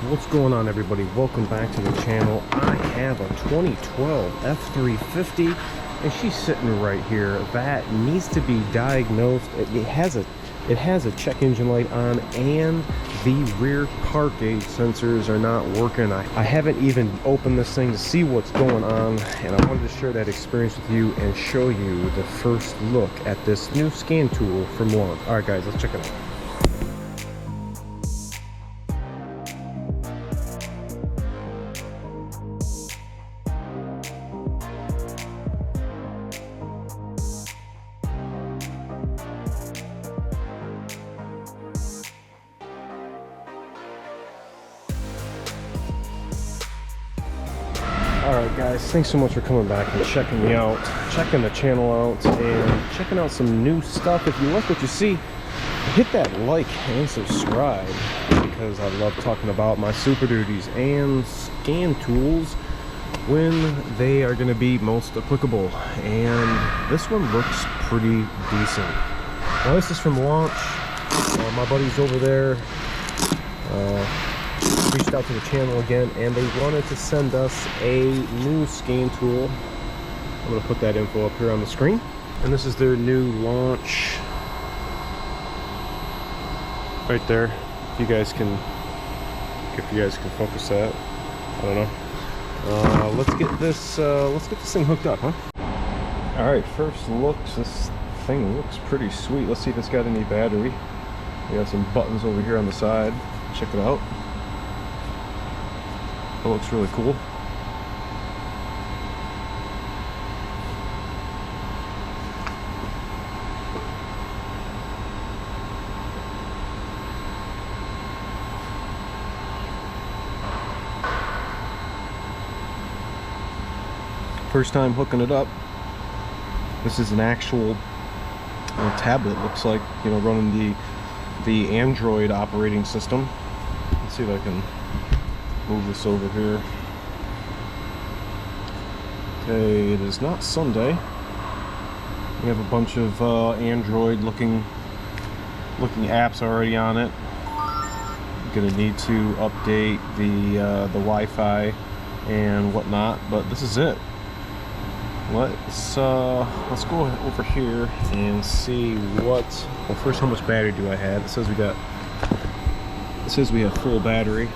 What's going on, everybody? Welcome back to the channel. I have a 2012 F350 and she's sitting right here. That needs to be diagnosed. It has a check engine light on and the rear park gauge sensors are not working. I haven't even opened this thing to see what's going on, and I wanted to share that experience with you and show you the first look at this new scan tool from launch. All right guys, let's check it out. Alright guys, thanks so much for coming back and checking me out, checking the channel out, and checking out some new stuff. If you like what you see, hit that like and subscribe, because I love talking about my Superduties and scan tools when they are going to be most applicable. And this one looks pretty decent. Now this is from launch. My buddies over there reached out to the channel again, and they wanted to send us a new scan tool. I'm going to put that info up here on the screen, and this is their new launch right there. If you guys can focus that, I don't know. Let's get this thing hooked up, huh? All right, first looks, this thing looks pretty sweet. Let's see if it's got any battery. We got some buttons over here on the side. Check it out. That looks really cool. First time hooking it up. This is an actual tablet. Looks like, you know, running the Android operating system. Let's see if I can move this over here. Okay, it is not Sunday. We have a bunch of Android looking apps already on it. I'm gonna need to update the Wi-Fi and whatnot, but this is it. Let's go over here and see what. Well, first, how much battery do I have? It says we have full battery.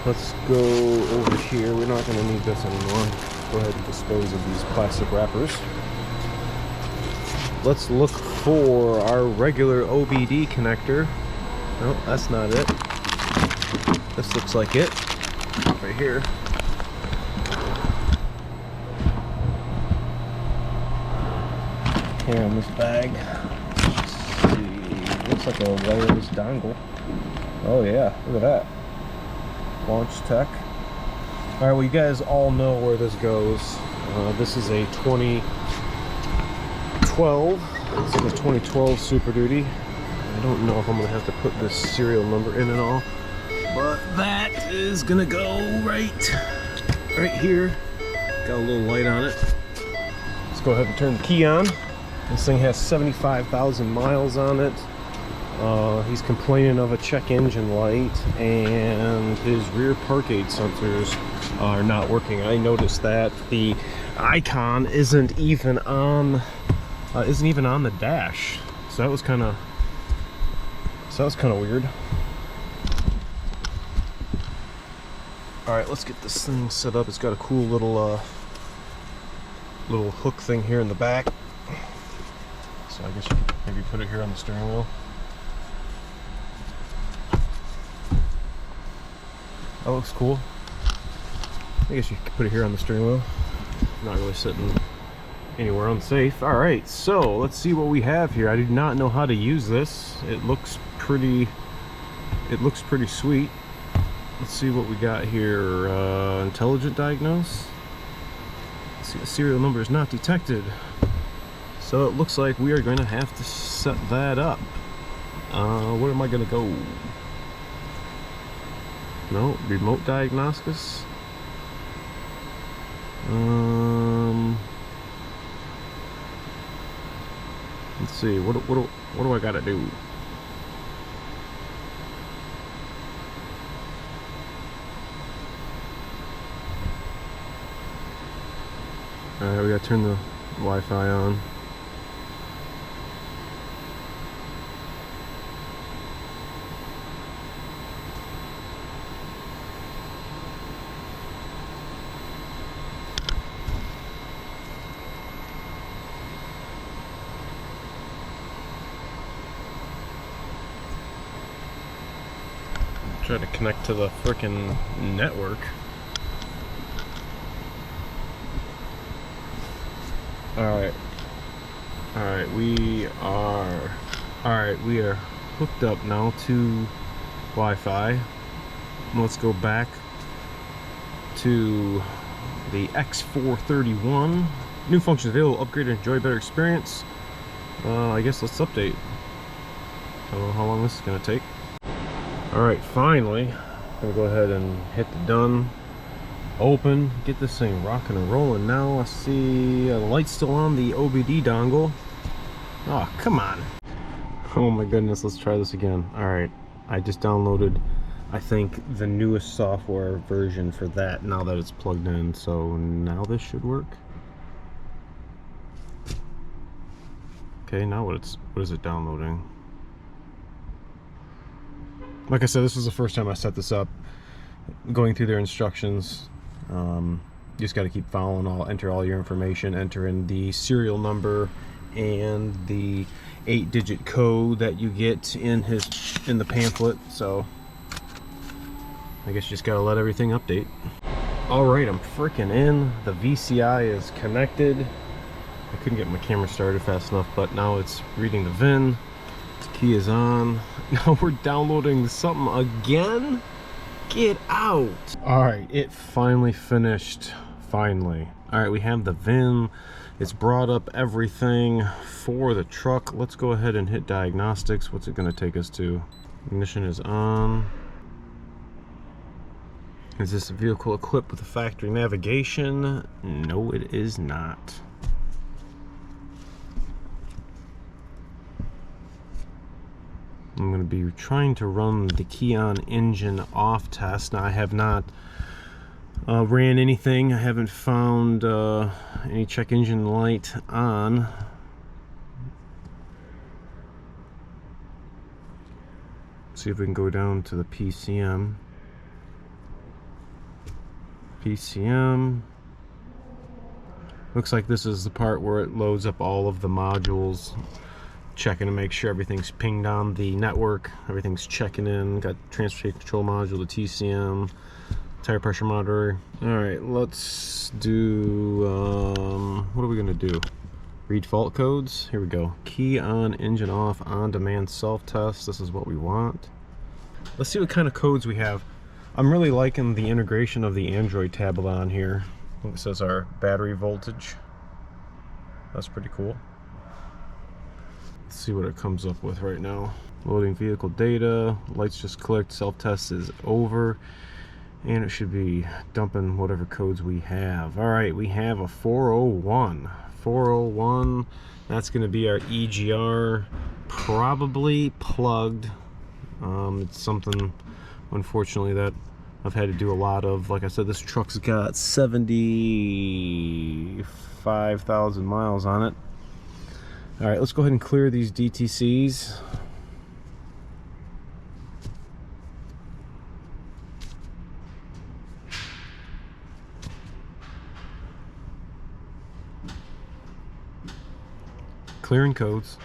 Let's go over here. We're not going to need this anymore. Go ahead and dispose of these plastic wrappers. Let's look for our regular OBD connector. No, that's not it. This looks like it. Right here. Here on this bag. Let's see. Looks like a wireless dongle. Oh yeah, look at that. Launch tech. All right, well, you guys all know where this goes. This is a 2012. This is a 2012 Superduty. I don't know if I'm gonna have to put this serial number in and all, but that is gonna go right here. Got a little light on it. Let's go ahead and turn the key on. This thing has 75,000 miles on it. He's complaining of a check engine light, and his rear park gauge sensors are not working. I noticed that the icon isn't even on the dash. So that was kind of weird. All right, let's get this thing set up. It's got a cool little hook thing here in the back. So I guess you could maybe put it here on the steering wheel. That looks cool. I guess you could put it here on the steering wheel. Not really sitting anywhere unsafe. All right, so let's see what we have here. I did not know how to use this. It looks pretty sweet. Let's see what we got here. Intelligent diagnose. Let's see, the serial number is not detected. So it looks like we are going to have to set that up. Where am I going to go? No, remote diagnostics. Let's see. What do I got to do? Alright, we gotta turn the Wi-Fi on. Try to connect to the frickin' network. Alright, we are hooked up now to Wi-Fi. Let's go back to the X431. New functions available, upgrade and enjoy better experience. I guess let's update. I don't know how long this is gonna take. Alright, finally, I'm gonna go ahead and hit the done. Open, get this thing rocking and rolling. Now I see the light's still on the OBD dongle. Oh, come on. Oh my goodness, let's try this again. Alright, I just downloaded, I think, the newest software version for that now that it's plugged in. So now this should work. Okay, now what is it downloading? Like I said, this is the first time I set this up. Going through their instructions. You just got to keep following. Enter all your information, enter in the serial number and the 8-digit code that you get in the pamphlet. So I guess you just gotta let everything update. Alright, I'm freaking in. The VCI is connected. I couldn't get my camera started fast enough, but now it's reading the VIN. The key is on. Now we're downloading something again? Get out! Alright, it finally finished. Finally. Alright, we have the VIN. It's brought up everything for the truck. Let's go ahead and hit diagnostics. What's it going to take us to? Ignition is on. Is this vehicle equipped with a factory navigation? No, it is not. I'm going to be trying to run the key on engine off test. Now I have not ran anything. I haven't found any check engine light on. See if we can go down to the PCM. Looks like this is the part where it loads up all of the modules, checking to make sure everything's pinged on the network, everything's checking in. Got transportation control module, the TCM, tire pressure monitor. Alright, let's do what are we gonna do? Read fault codes. Here we go. Key on, engine off, on demand self-test. This is what we want. Let's see what kind of codes we have. I'm really liking the integration of the Android tablet on here. I think it says our battery voltage. That's pretty cool. Let's see what it comes up with right now. Loading vehicle data. Lights just clicked. Self-test is over. And it should be dumping whatever codes we have. Alright, we have a 401. 401. That's going to be our EGR. Probably plugged. It's something, unfortunately, that I've had to do a lot of. Like I said, this truck's got 75,000 miles on it. Alright, let's go ahead and clear these DTCs. Clearing codes.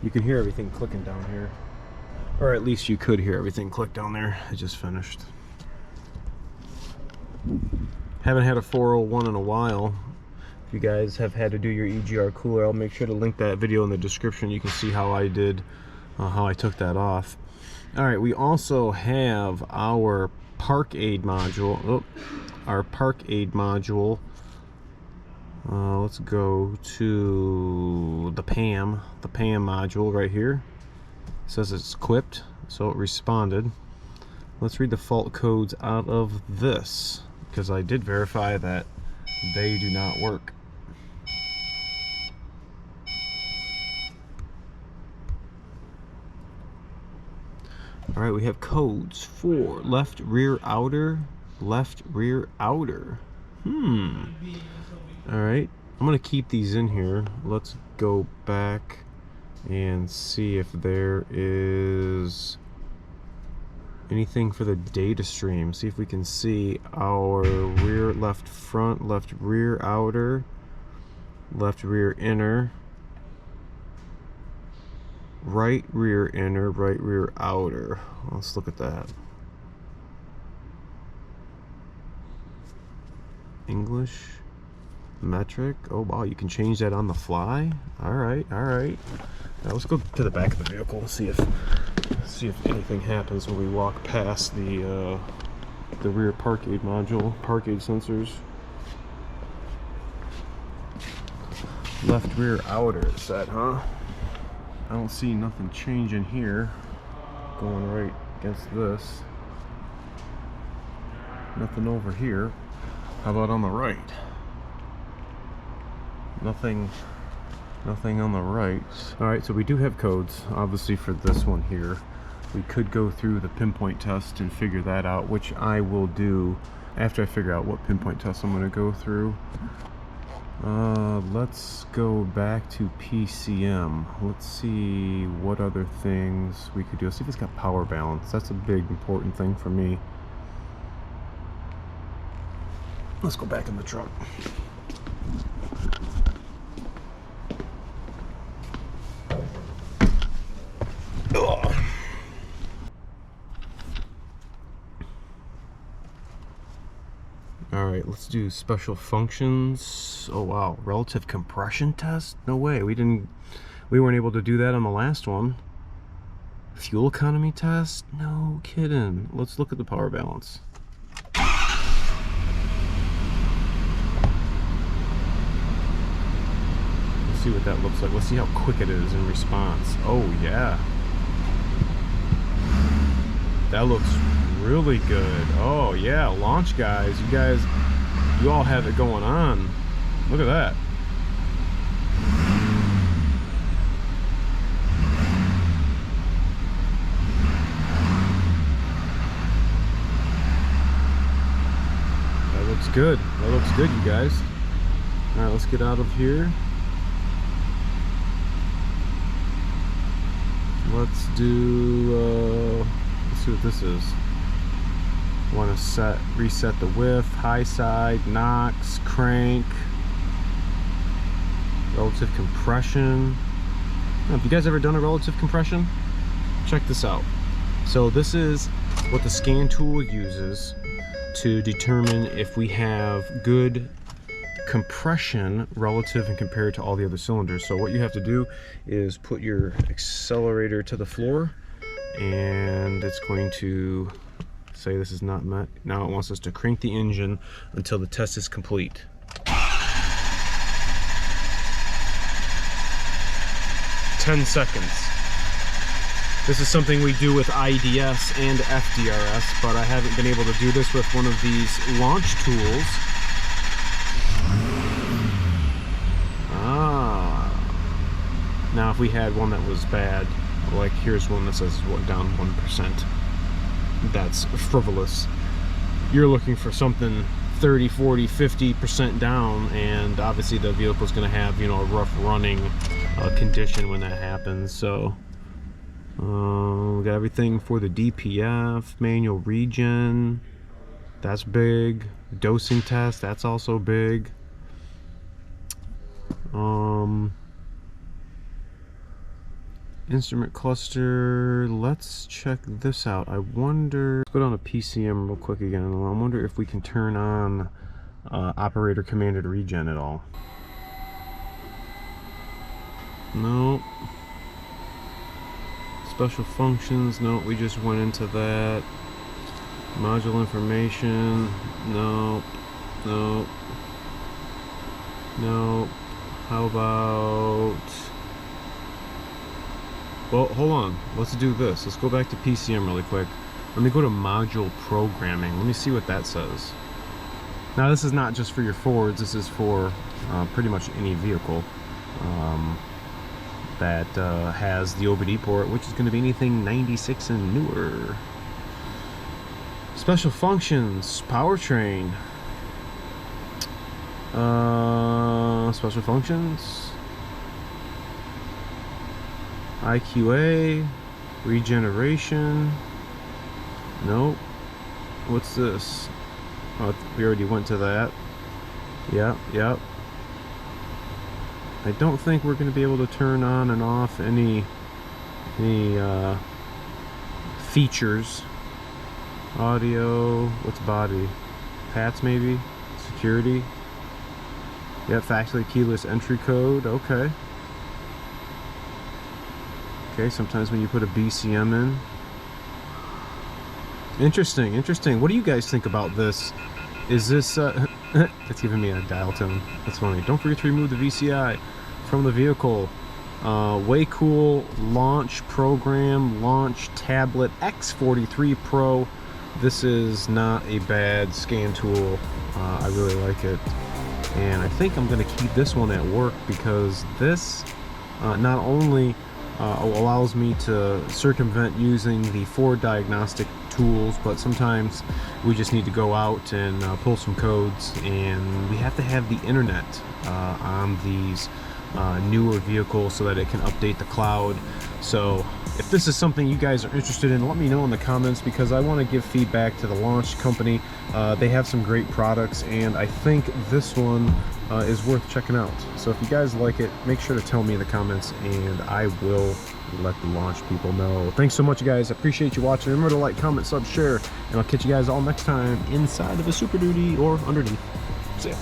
You can hear everything clicking down here. Or at least you could hear everything click down there. It just finished. Haven't had a 401 in a while. If you guys have had to do your EGR cooler, I'll make sure to link that video in the description. You can see how I did, how I took that off. Alright, we also have our park aid module. Let's go to the PAM module right here. It says it's equipped, so it responded. Let's read the fault codes out of this, because I did verify that they do not work. Alright, we have codes for left rear outer, left rear outer. Alright, I'm going to keep these in here. Let's go back and see if there is anything for the data stream. See if we can see our rear left front, left rear outer, left rear inner, right rear inner, right rear outer. Let's look at that. English, metric. Oh wow, you can change that on the fly. All right. Now let's go to the back of the vehicle and see if anything happens when we walk past the rear park aid module, park aid sensors. Left rear outer is that, huh? I don't see nothing changing here. Going right against this. Nothing over here. How about on the right? Nothing on the right. Alright, so we do have codes, obviously, for this one here. We could go through the pinpoint test and figure that out, which I will do after I figure out what pinpoint test I'm going to go through. Let's go back to PCM. Let's see what other things we could do. Let's see if it's got power balance. That's a big important thing for me. Let's go back in the trunk. Ugh. Alright, let's do special functions. Oh wow, relative compression test? No way, we weren't able to do that on the last one. Fuel economy test? No kidding. Let's look at the power balance. Let's see what that looks like. Let's see how quick it is in response. Oh yeah. That looks really good. Oh yeah, launch guys. You all have it going on. Look at that. That looks good. That looks good, you guys. All right, let's get out of here. Let's do, let's see what this is. Want to reset the width, high side, NOx, crank, relative compression. Have you guys ever done a relative compression? Check this out. So this is what the scan tool uses to determine if we have good compression relative and compared to all the other cylinders. So what you have to do is put your accelerator to the floor, and it's going to say this is not met. Now it wants us to crank the engine until the test is complete. 10 seconds. This is something we do with IDS and FDRS, but I haven't been able to do this with one of these launch tools. Now if we had one that was bad, like here's one that says what, down 1%. That's frivolous. You're looking for something 30, 40, 50% down, and obviously the vehicle's going to have, you know, a rough running condition when that happens. So we got everything for the DPF, manual regen, that's big. Dosing test, that's also big. Instrument cluster, let's check this out. I wonder, let's go down to PCM real quick again. I wonder if we can turn on operator commanded regen at all. Nope. Special functions, no, we just went into that. Module information, nope, nope, nope. How about, well, hold on, let's do this. Let's go back to PCM really quick. Let me go to module programming. Let me see what that says. Now this is not just for your Fords, this is for pretty much any vehicle that has the OBD port, which is going to be anything 96 and newer. Special functions, powertrain. Special functions. IQA. Regeneration. Nope. What's this? Oh, we already went to that. Yep. I don't think we're going to be able to turn on and off any features. Audio. What's body? PATS maybe? Security. Yep, factory keyless entry code. Okay. Okay, sometimes when you put a BCM in. Interesting. What do you guys think about this? Is this it's giving me a dial tone. That's funny. Don't forget to remove the VCI from the vehicle. Way cool launch program, launch tablet X431 Pro. This is not a bad scan tool. I really like it, and I think I'm going to keep this one at work because this not only allows me to circumvent using the Ford diagnostic tools, but sometimes we just need to go out and pull some codes, and we have to have the internet on these newer vehicles so that it can update the cloud. So if this is something you guys are interested in, let me know in the comments, because I want to give feedback to the launch company. They have some great products, and I think this one is worth checking out. So if you guys like it, make sure to tell me in the comments, and I will let the launch people know. Thanks so much, guys. I appreciate you watching. Remember to like, comment, sub, share, and I'll catch you guys all next time inside of a Super Duty or underneath. See ya.